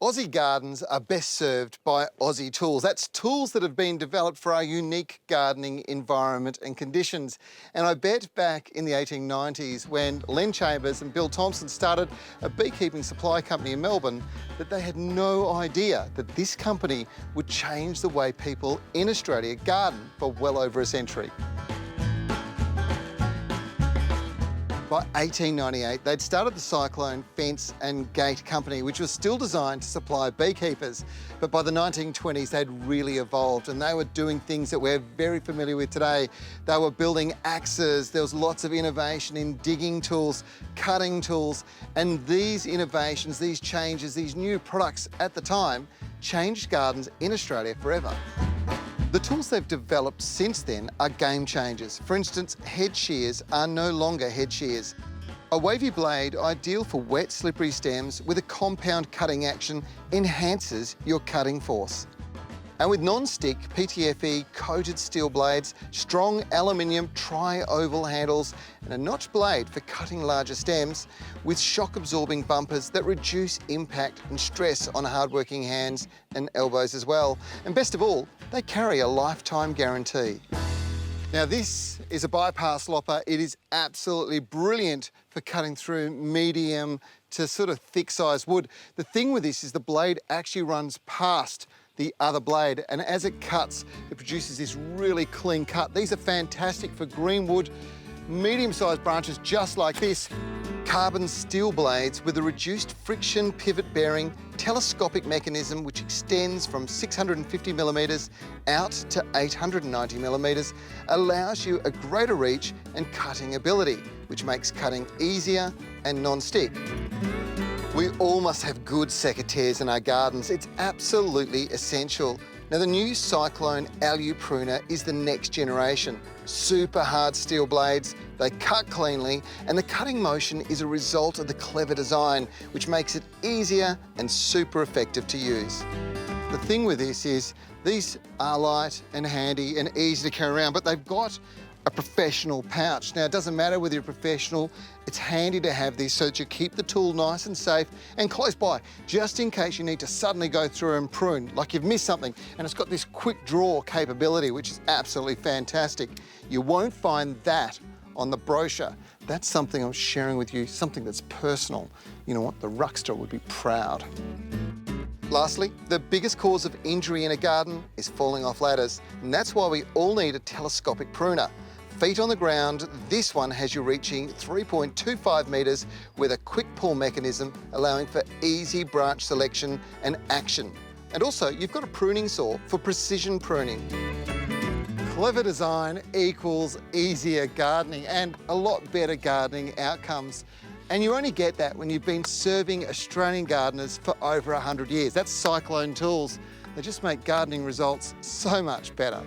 Aussie gardens are best served by Aussie tools. That's tools that have been developed for our unique gardening environment and conditions. And I bet back in the 1890s when Len Chambers and Bill Thompson started a beekeeping supply company in Melbourne that they had no idea that this company would change the way people in Australia garden for well over a century. By 1898, they'd started the Cyclone Fence and Gate Company, which was still designed to supply beekeepers. But by the 1920s, they'd really evolved and they were doing things that we're very familiar with today. They were building axes, there was lots of innovation in digging tools, cutting tools, and these innovations, these changes, these new products at the time changed gardens in Australia forever. The tools they've developed since then are game changers. For instance, head shears are no longer head shears. A wavy blade, ideal for wet, slippery stems with a compound cutting action, enhances your cutting force. And with non-stick PTFE coated steel blades, strong aluminium tri-oval handles and a notched blade for cutting larger stems with shock-absorbing bumpers that reduce impact and stress on hard-working hands and elbows as well. And best of all, they carry a lifetime guarantee. Now this is a bypass lopper. It is absolutely brilliant for cutting through medium to sort of thick size wood. The thing with this is the blade actually runs past the other blade, and as it cuts, it produces this really clean cut. These are fantastic for greenwood, medium-sized branches just like this. Carbon steel blades with a reduced friction pivot bearing telescopic mechanism which extends from 650 millimetres out to 890 millimetres allows you a greater reach and cutting ability, which makes cutting easier and non-stick. We all must have good secateurs in our gardens. It's absolutely essential. Now, the new Cyclone Pruner is the next generation. Super hard steel blades, they cut cleanly, and the cutting motion is a result of the clever design, which makes it easier and super effective to use. The thing with this is these are light and handy and easy to carry around, but they've got a professional pouch. Now, it doesn't matter whether you're a professional, it's handy to have this so that you keep the tool nice and safe and close by, just in case you need to suddenly go through and prune, like you've missed something. And it's got this quick draw capability, which is absolutely fantastic. You won't find that on the brochure. That's something I'm sharing with you, something that's personal. You know what, the Ruckster would be proud. Lastly, the biggest cause of injury in a garden is falling off ladders, and that's why we all need a telescopic pruner. Feet on the ground, this one has you reaching 3.25 metres with a quick pull mechanism allowing for easy branch selection and action. And also, you've got a pruning saw for precision pruning. Clever design equals easier gardening and a lot better gardening outcomes. And you only get that when you've been serving Australian gardeners for over 100 years. That's Cyclone tools. They just make gardening results so much better.